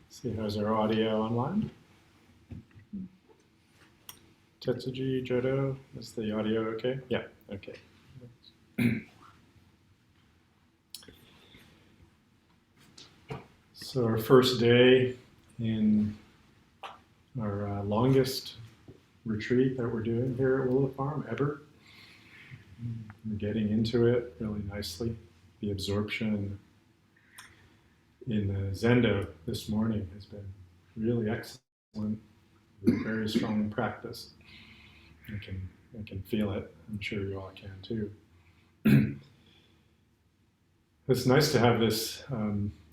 See, how's our audio online? Tetsuji, Gyodo, is the audio okay? Yeah, okay. So our first day in our longest retreat that we're doing here at Willow Farm ever. We're getting into it really nicely. The absorption in the Zendo this morning has been really excellent. Very strong practice. I can feel it. I'm sure you all can too. It's nice to have this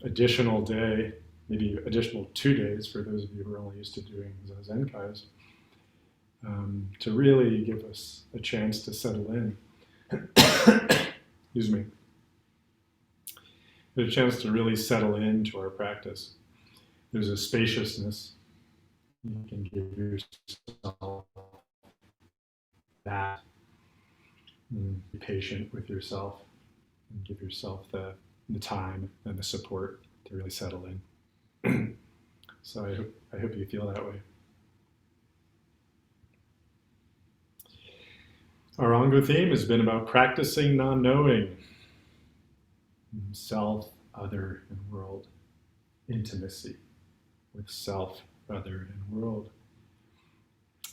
additional day, maybe additional 2 days for those of you who are only used to doing Zenkais, to really give us a chance to settle in. Excuse me. A chance to really settle into our practice. There's a spaciousness. You can give yourself that. Be patient with yourself and give yourself the time and the support to really settle in. So I hope you feel that way. Our Ango theme has been about practicing non-knowing, self, other, and world, intimacy with self, other, and world.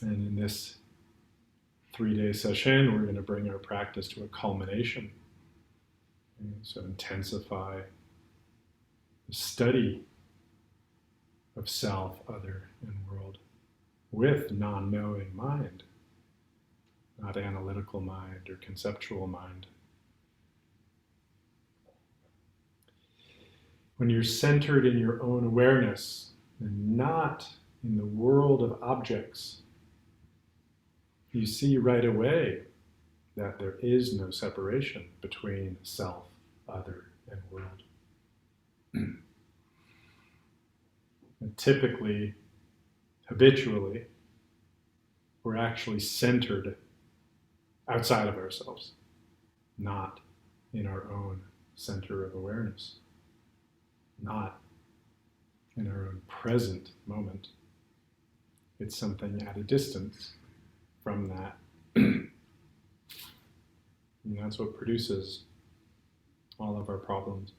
And in this 3-day session, we're going to bring our practice to a culmination. And so intensify the study of self, other, and world with non-knowing mind, not analytical mind or conceptual mind. When you're centered in your own awareness and not in the world of objects, you see right away that there is no separation between self, other, and world. And typically, habitually, we're actually centered outside of ourselves, not in our own center of awareness, not in our own present moment. It's something at a distance from that. And that's what produces all of our problems.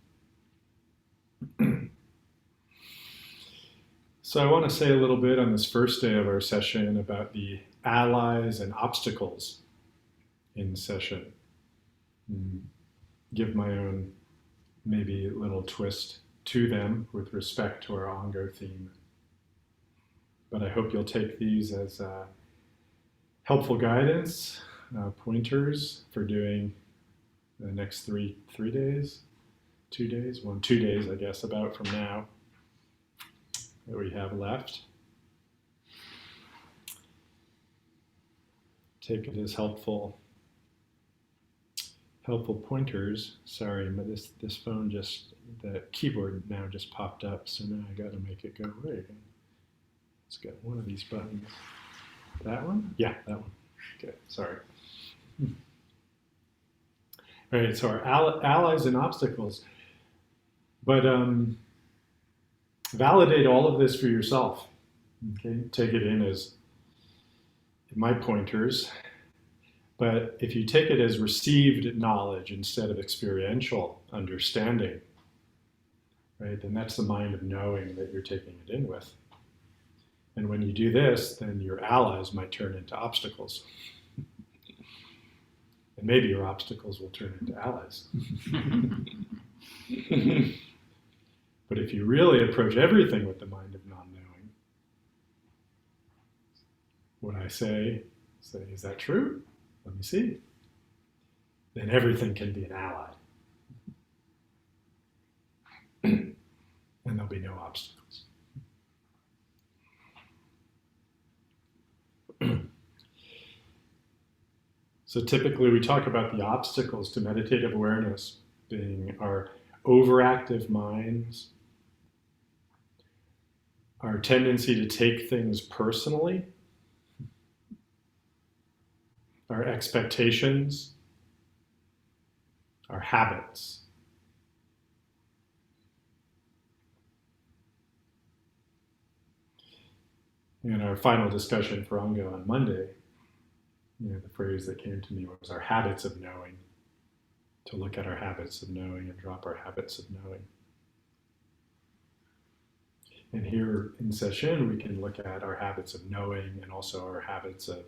So I want to say a little bit on this first day of our session about the allies and obstacles in session. Give my own maybe little twist to them with respect to our Ango theme. But I hope you'll take these as helpful guidance, pointers for doing the next 3 days, 2 days, 2 days, I guess, about from now that we have left. Take it as helpful pointers. Sorry, but this phone the keyboard now just popped up, so now I got to make it go away again. Let's get one of these buttons. That one? Yeah, that one. Okay, sorry. All right, so our allies and obstacles. But validate all of this for yourself. Okay, take it in as my pointers. But if you take it as received knowledge instead of experiential understanding, right, then that's the mind of knowing that you're taking it in with. And when you do this, then your allies might turn into obstacles. And maybe your obstacles will turn into allies. But if you really approach everything with the mind of non-knowing, what I say, is that true? Let me see. Then everything can be an ally. And there'll be no obstacles. So typically we talk about the obstacles to meditative awareness being our overactive minds, our tendency to take things personally, our expectations, our habits, In our final discussion for Ango on Monday, the phrase that came to me was our habits of knowing, to look at our habits of knowing and drop our habits of knowing. And here in session, we can look at our habits of knowing and also our habits of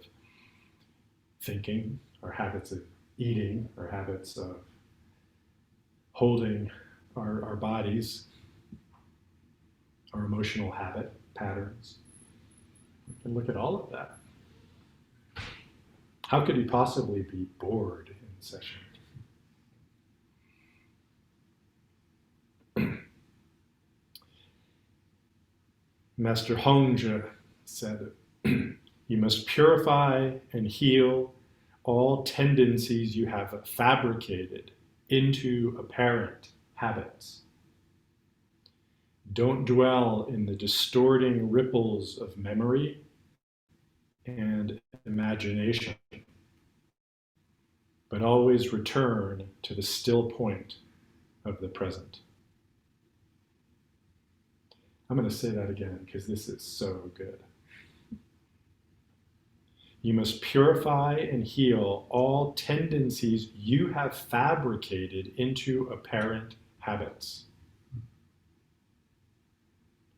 thinking, our habits of eating, our habits of holding our bodies, our emotional habit patterns. We can look at all of that. How could we possibly be bored in session? Master Hongzhi said, you must purify and heal all tendencies you have fabricated into apparent habits. Don't dwell in the distorting ripples of memory and imagination, but always return to the still point of the present. I'm going to say that again because this is so good. You must purify and heal all tendencies you have fabricated into apparent habits.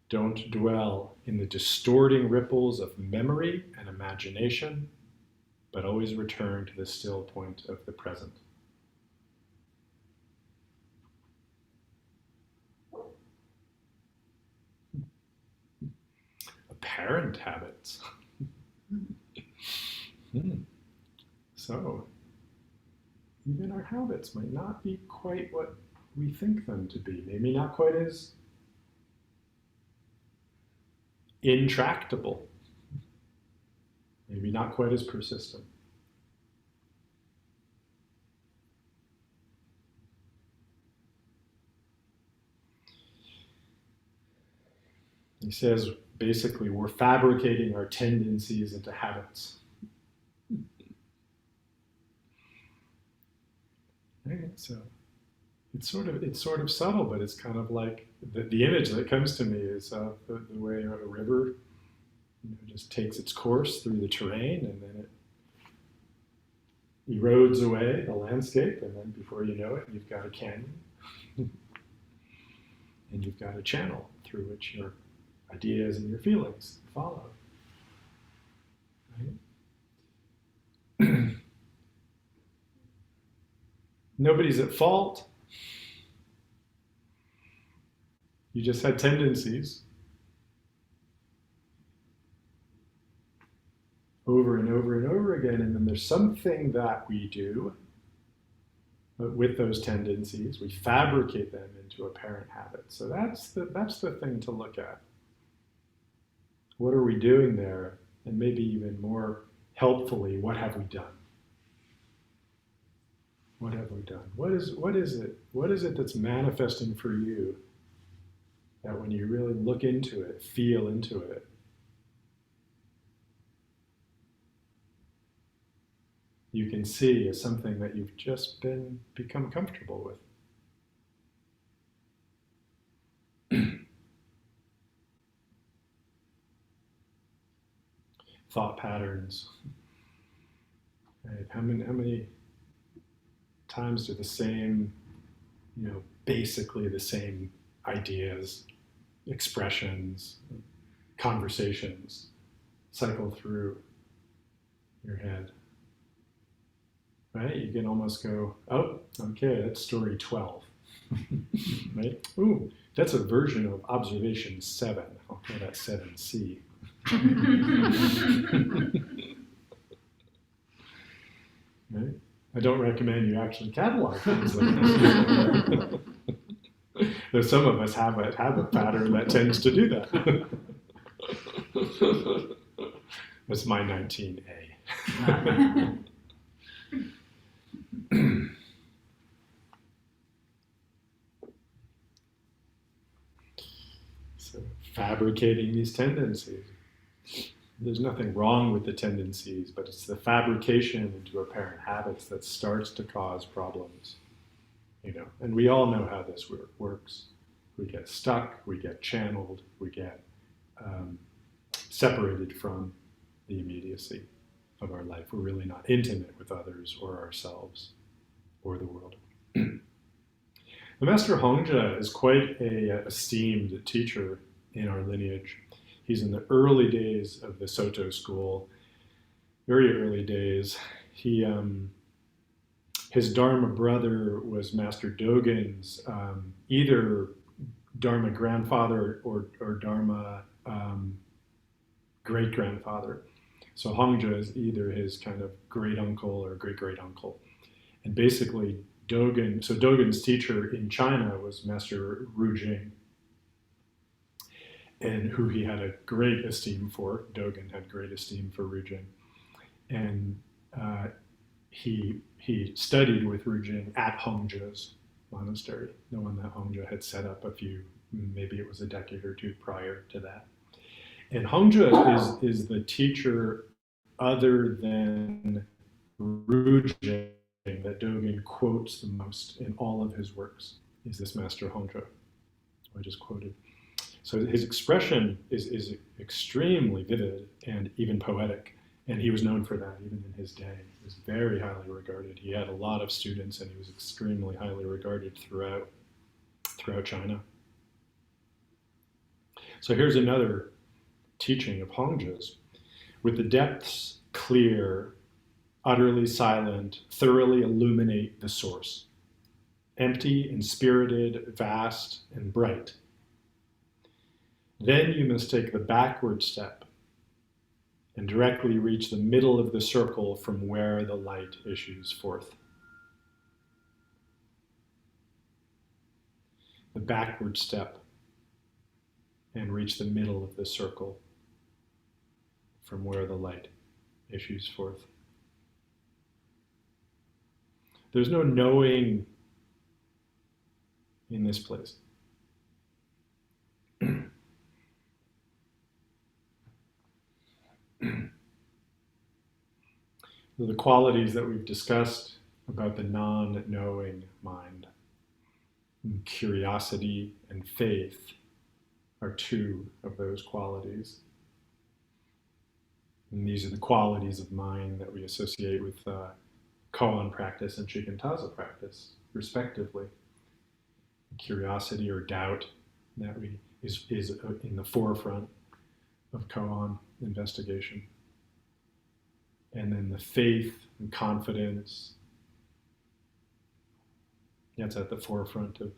Don't dwell in the distorting ripples of memory and imagination, but always return to the still point of the present. Apparent habits. So, even our habits might not be quite what we think them to be. Maybe not quite as intractable. Maybe not quite as persistent. He says, basically, we're fabricating our tendencies into habits. Right? So it's sort of subtle, but it's kind of like the image that comes to me is the way a river just takes its course through the terrain, and then it erodes away the landscape, and then before you know it, you've got a canyon, and you've got a channel through which your ideas and your feelings follow. Right? Nobody's at fault. You just had tendencies over and over and over again, and then there's something that we do with those tendencies. We fabricate them into apparent habits. So that's the thing to look at. What are we doing there? And maybe even more helpfully, what have we done? What have we done? What is it? What is it that's manifesting for you that when you really look into it, feel into it, you can see as something that you've just become comfortable with? Thought patterns. Right? How many times do the same, basically the same ideas, expressions, conversations cycle through your head? Right? You can almost go, oh, okay, that's story 12. Right? Ooh, that's a version of observation 7. I'll call that 7C. Right? I don't recommend you actually catalog things like this. Though some of us have a pattern that tends to do that. That's my 19A. So, fabricating these tendencies. There's nothing wrong with the tendencies, but it's the fabrication into apparent habits that starts to cause problems. And we all know how this works. We get stuck, we get channeled, we get separated from the immediacy of our life. We're really not intimate with others or ourselves or the world. The Master Hongzhi is quite a esteemed teacher in our lineage. He's in the early days of the Soto school, very early days. His Dharma brother was Master Dogen's either Dharma grandfather or Dharma great grandfather. So Hongzhi is either his kind of great uncle or great great uncle. And basically, Dogen's teacher in China was Master Rujing, and who he had a great esteem for. Dogen had great esteem for Rujing. And he studied with Rujing at Hongzhi's monastery, the one that Hongzhi had set up maybe it was a decade or two prior to that. And Hongzhi is the teacher other than Rujing that Dogen quotes the most in all of his works, is this Master Hongzhi, who I just quoted. So his expression is extremely vivid and even poetic, and he was known for that even in his day. He was very highly regarded. He had a lot of students, and he was extremely highly regarded throughout China. So here's another teaching of Hongzhi's. With the depths clear, utterly silent, thoroughly illuminate the source. Empty and spirited, vast and bright. Then you must take the backward step and directly reach the middle of the circle from where the light issues forth. The backward step and reach the middle of the circle from where the light issues forth. There's no knowing in this place. The qualities that we've discussed about the non-knowing mind, curiosity and faith, are two of those qualities. And these are the qualities of mind that we associate with koan practice and shikantaza practice, respectively. Curiosity or doubt that is in the forefront of koan investigation. And then the faith and confidence, that's at the forefront of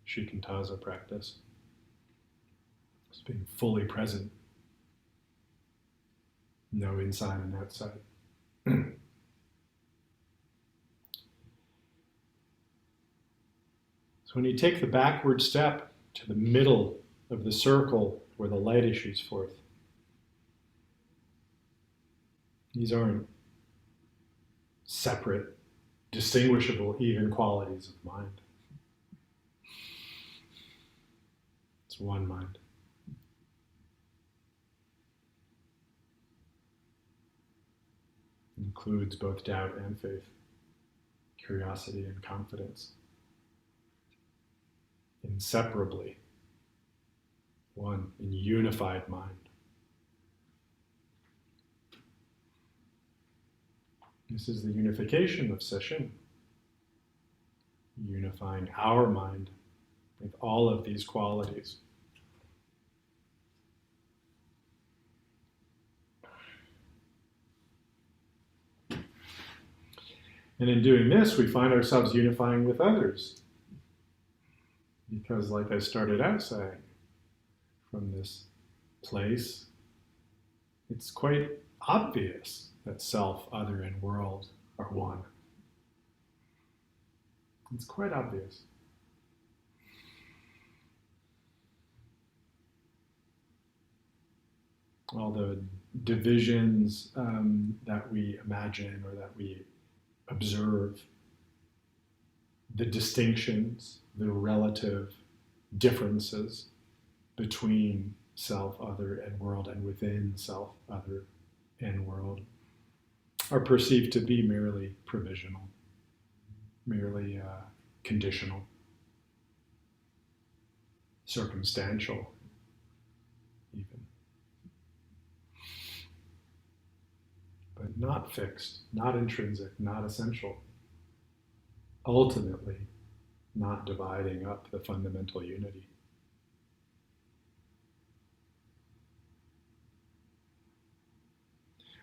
shikantaza practice. It's being fully present. No inside and outside. So when you take the backward step to the middle of the circle where the light issues forth, these aren't separate, distinguishable, even qualities of mind. It's one mind. It includes both doubt and faith, curiosity and confidence. Inseparably, one in unified mind. This is the unification of sesshin, unifying our mind with all of these qualities. And in doing this, we find ourselves unifying with others. Because like I started out saying, from this place, it's quite obvious that self, other, and world are one. It's quite obvious. All the divisions that we imagine or that we observe, the distinctions, the relative differences between self, other, and world, and within self, other, and world, are perceived to be merely provisional, merely conditional, circumstantial, even. not fixed, not intrinsic, not essential. Ultimately, not dividing up the fundamental unity.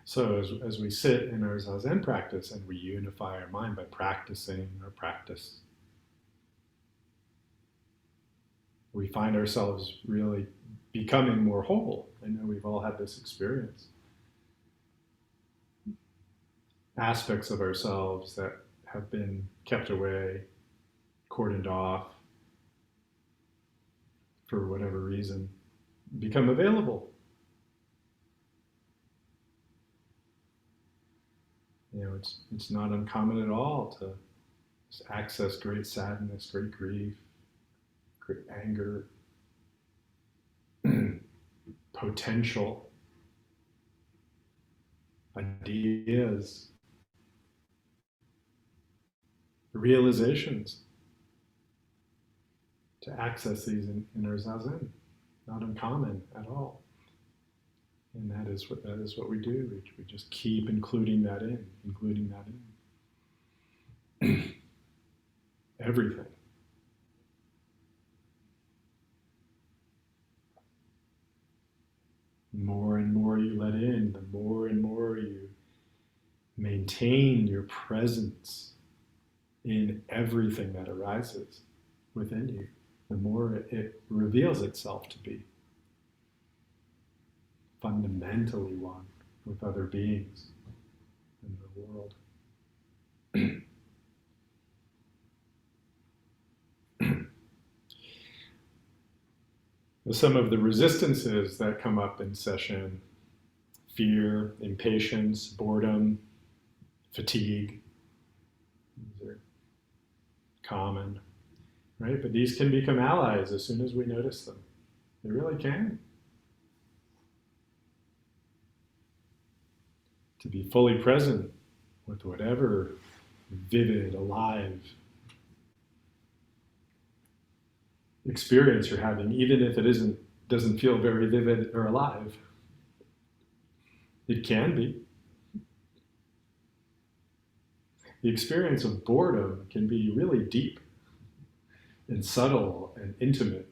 So as we sit in our Zazen practice and we unify our mind by practicing our practice, we find ourselves really becoming more whole. I know we've all had this experience. Aspects of ourselves that have been kept away, cordoned off, for whatever reason, become available. You know, it's not uncommon at all to access great sadness, great grief, great anger, potential, ideas, realizations, to access these in our Zazen. Not uncommon at all. And that is what we do. We just keep including that in. Everything. The more and more you let in, the more and more you maintain your presence in everything that arises within you, the more it reveals itself to be fundamentally one with other beings in the world. Some of the resistances that come up in session: fear, impatience, boredom, fatigue. These are common, right? But these can become allies as soon as we notice them. They really can. To be fully present with whatever vivid, alive experience you're having, even if it doesn't feel very vivid or alive. It can be. The experience of boredom can be really deep and subtle and intimate.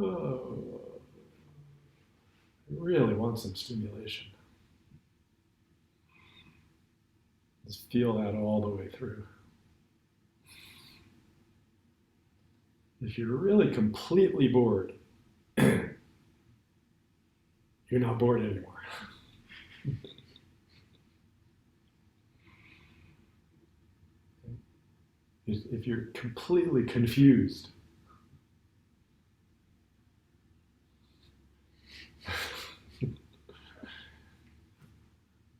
Oh, I really want some stimulation. Just feel that all the way through. If you're really completely bored, you're not bored anymore. If you're completely confused,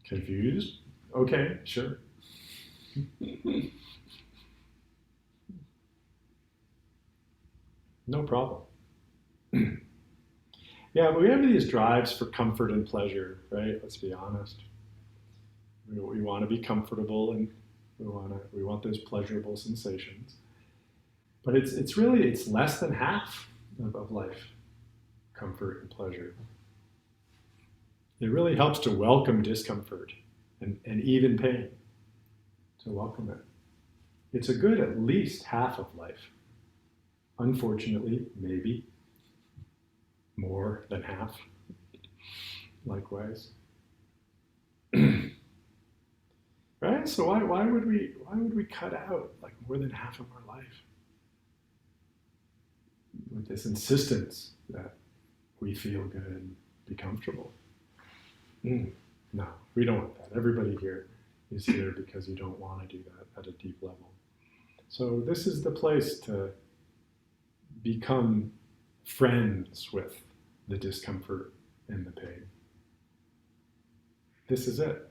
confused? Okay, sure. No problem. Yeah, but we have these drives for comfort and pleasure, right? Let's be honest. We want to be comfortable and we want those pleasurable sensations. But it's really less than half of life, comfort and pleasure. It really helps to welcome discomfort and even pain, to welcome it. It's a good at least half of life. Unfortunately, maybe more than half, likewise. Right? So why would we cut out like more than half of our life with this insistence that we feel good and be comfortable? No, we don't want that. Everybody here is here because you don't want to do that at a deep level. So this is the place to become friends with the discomfort and the pain. This is it.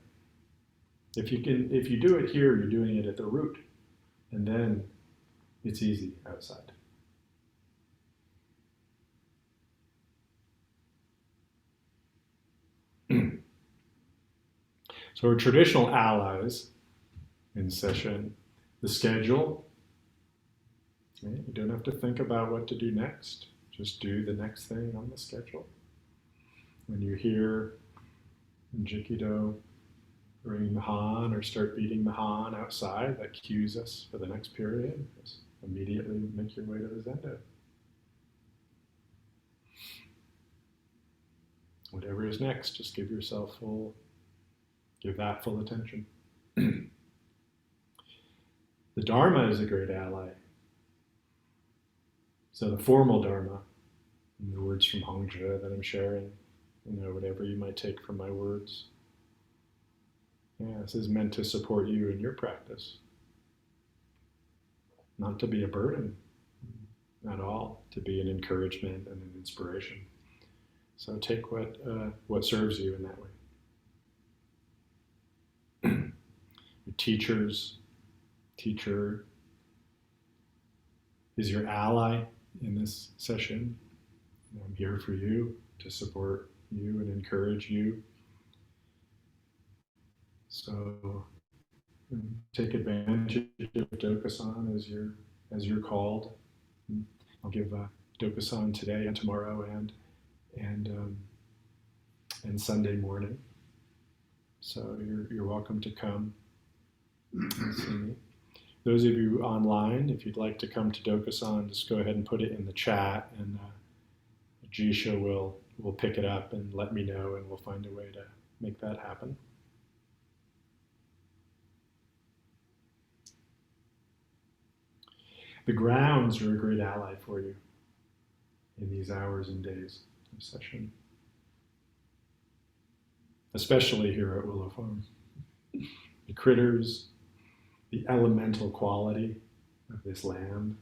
If you do it here, you're doing it at the root, and then it's easy outside. So our traditional allies in session, the schedule. Right? You don't have to think about what to do next. Just do the next thing on the schedule. When you're here, in Jikido, bring the Han or start beating the Han outside. That cues us for the next period. Just immediately make your way to the Zendo. Whatever is next, just give that full attention. The Dharma is a great ally. So the formal Dharma, and the words from Hongzhi that I'm sharing, whatever you might take from my words. Yeah, this is meant to support you in your practice. Not to be a burden at all, to be an encouragement and an inspiration. So take what serves you in that way. Your teacher is your ally in this session. I'm here for you, to support you and encourage you. So take advantage of Dokusan as you're called. I'll give Dokusan today and tomorrow and Sunday morning. So you're welcome to come and see me. Those of you online, if you'd like to come to Dokusan, just go ahead and put it in the chat, and Jisha will pick it up and let me know, and we'll find a way to make that happen. The grounds are a great ally for you in these hours and days of session, especially here at Willow Farm. The critters, the elemental quality of this land.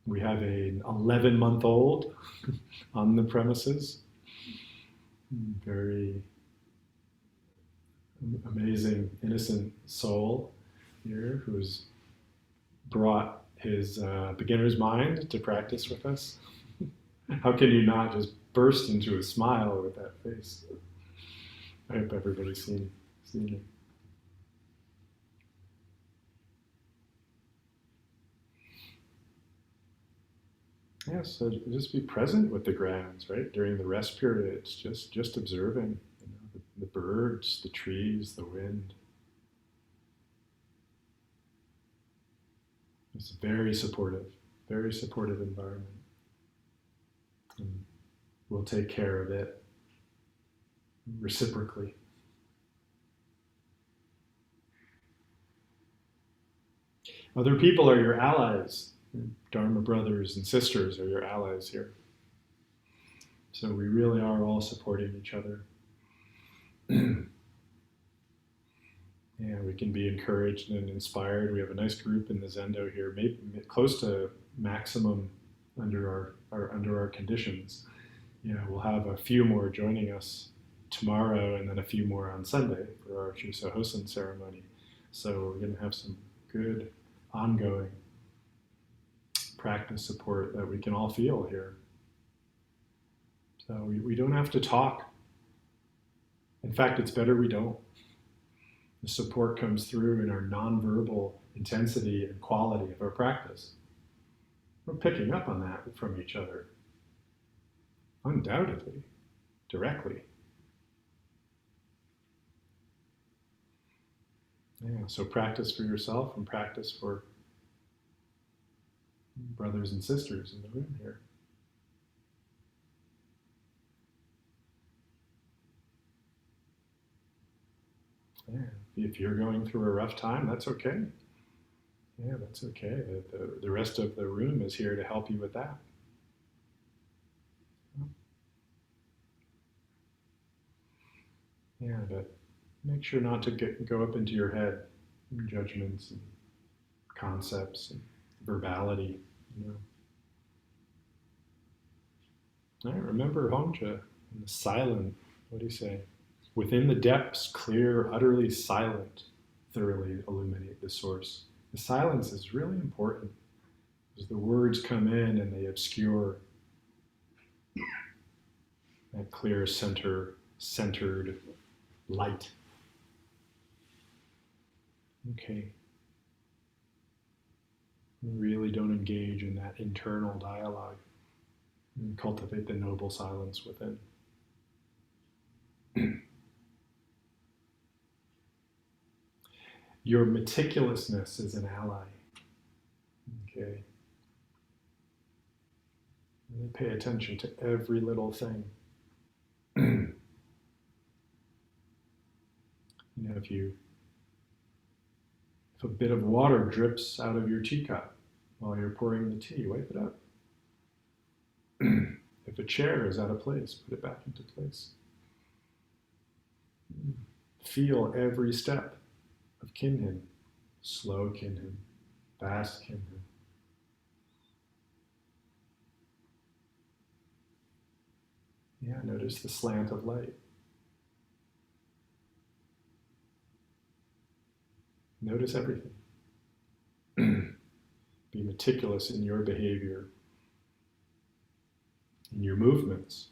We have an 11-month-old on the premises. Very amazing, innocent soul here who's brought his beginner's mind to practice with us. How can you not just burst into a smile with that face? I hope everybody's seen it. Yeah, so just be present with the grounds, right? During the rest periods, just observing, the birds, the trees, the wind. It's a very supportive environment. And we'll take care of it reciprocally. Other people are your allies. Dharma brothers and sisters are your allies here. So we really are all supporting each other. Yeah, we can be encouraged and inspired. We have a nice group in the Zendo here, maybe close to maximum under our conditions. We'll have a few more joining us tomorrow, and then a few more on Sunday for our Chusa Hosen ceremony. So we're going to have some good ongoing practice support that we can all feel here. So we don't have to talk. In fact, it's better we don't. The support comes through in our nonverbal intensity and quality of our practice. We're picking up on that from each other, undoubtedly, directly. Yeah, so practice for yourself and practice for brothers and sisters in the room here. Yeah, if you're going through a rough time, that's okay. Yeah, that's okay. The rest of the room is here to help you with that. Yeah, but make sure not to go up into your head, judgments and concepts and verbality. All right, remember Hongzhi and the silent. What do you say? Within the depths, clear, utterly silent, thoroughly illuminate the source. The silence is really important because the words come in and they obscure that clear centered light. Okay. We really don't engage in that internal dialogue and cultivate the noble silence within. Your meticulousness is an ally. Okay. Really pay attention to every little thing. If a bit of water drips out of your teacup while you're pouring the tea, wipe it up. If a chair is out of place, put it back into place. Feel every step of kinhin, slow kinhin, fast kinhin. Yeah, notice the slant of light. Notice everything. Be meticulous in your behavior, in your movements,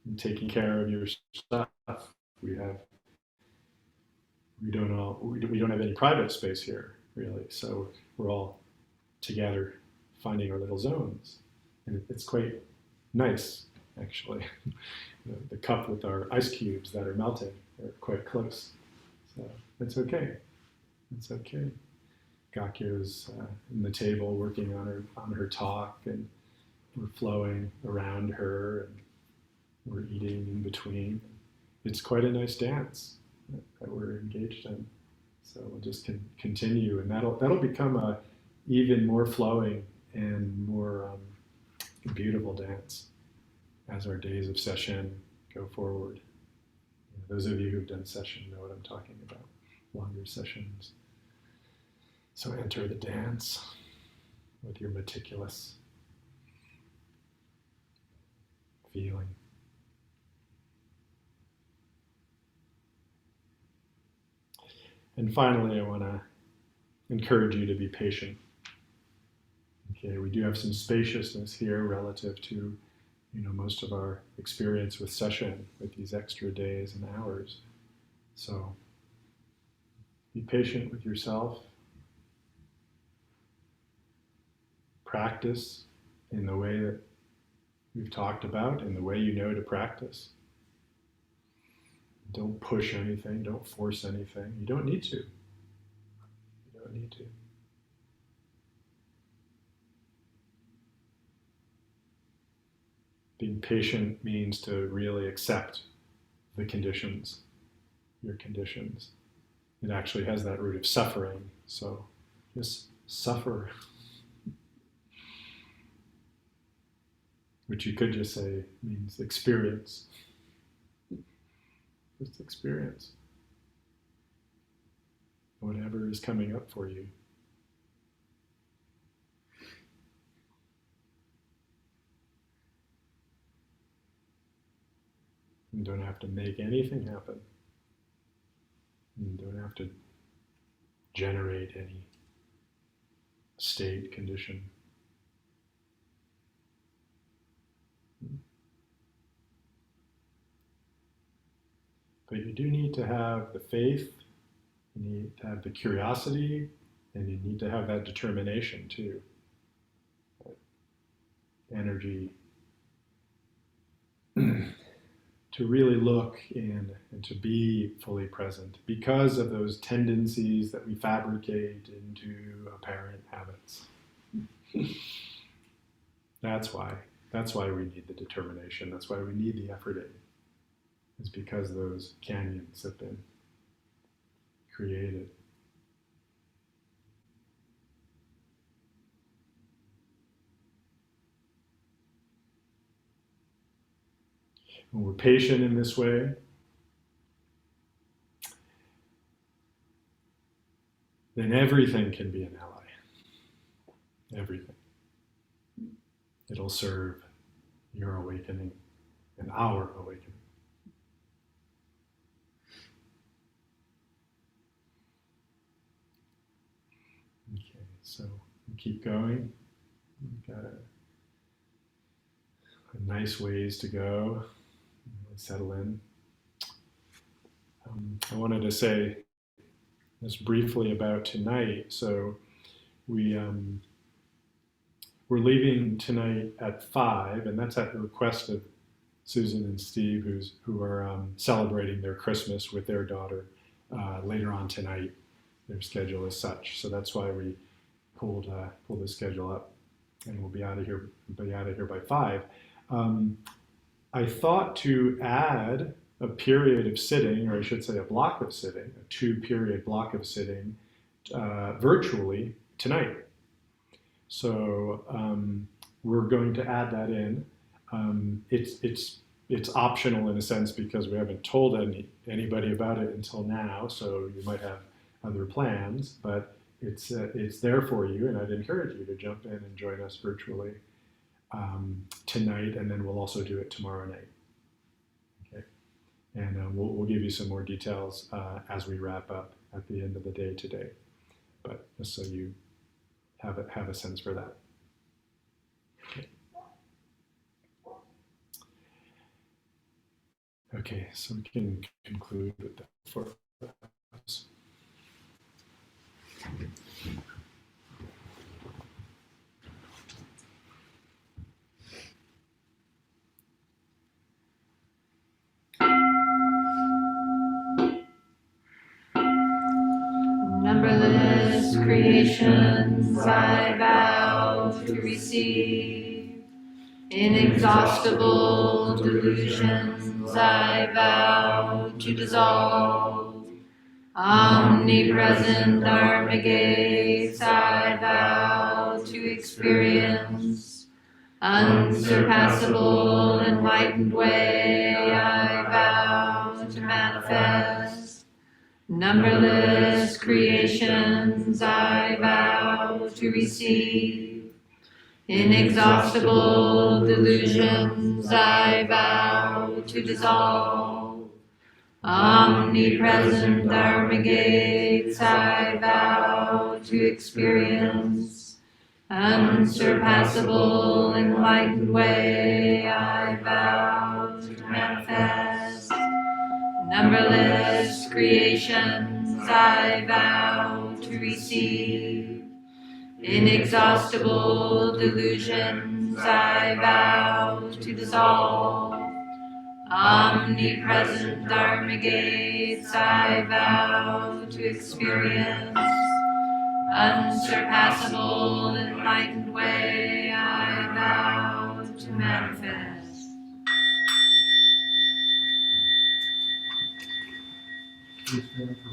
in taking care of your stuff. We don't have any private space here, really. So we're all together finding our little zones. And it's quite nice, actually. The cup with our ice cubes that are melting are quite close. So it's okay. It's okay. Gakyo's in the table working on her talk, and we're flowing around her, and we're eating in between. It's quite a nice dance that we're engaged in. So we'll just continue, and that'll become a even more flowing and more beautiful dance as our days of session go forward. Those of you who've done session know what I'm talking about, longer sessions. So enter the dance with your meticulous feeling. And finally, I want to encourage you to be patient. Okay, we do have some spaciousness here relative to, most of our experience with session, with these extra days and hours. So be patient with yourself. Practice in the way that we've talked about, in the way you know to practice. Don't push anything, don't force anything. You don't need to. You don't need to. Being patient means to really accept the conditions, your conditions. It actually has that root of suffering, so just suffer. Which you could just say means experience. Just experience whatever is coming up for you. You don't have to make anything happen. You don't have to generate any state, condition. But you do need to have the faith, you need to have the curiosity, and you need to have that determination too. That energy to really look in and to be fully present because of those tendencies that we fabricate into apparent habits. That's why we need the determination. That's why we need the effort aid. It's because those canyons have been created. When we're patient in this way, then everything can be an ally. Everything. It'll serve your awakening and our awakening. Okay, so we keep going. We've got a nice ways to go. Settle in. I wanted to say just briefly about tonight. So we're leaving tonight at 5, and that's at the request of Susan and Steve, who are celebrating their Christmas with their daughter later on tonight. Their schedule is such, so that's why we pulled the schedule up, and we'll be out of here by 5. I thought to add a period of sitting, or I should say a block of sitting, a 2-period block of sitting virtually tonight. So we're going to add that in. It's optional in a sense because we haven't told anybody about it until now. So you might have other plans, but it's there for you, and I'd encourage you to jump in and join us virtually tonight, and then we'll also do it tomorrow night. Okay, and we'll give you some more details as we wrap up at the end of the day today. But just so you have a sense for that. Okay. Okay, so we can conclude with that for us. Numberless creations I vow to receive, inexhaustible delusions I vow to dissolve, omnipresent Dharma gates I vow to experience, unsurpassable enlightened way I vow to manifest, numberless creations I vow to receive, inexhaustible delusions I vow to dissolve, omnipresent Dharma gates I vow to experience, unsurpassable enlightened way I vow to manifest, numberless creations I vow to receive, inexhaustible delusions I vow to dissolve, omnipresent Dharma gates I vow to experience, unsurpassable enlightened way I vow to manifest. Please stand for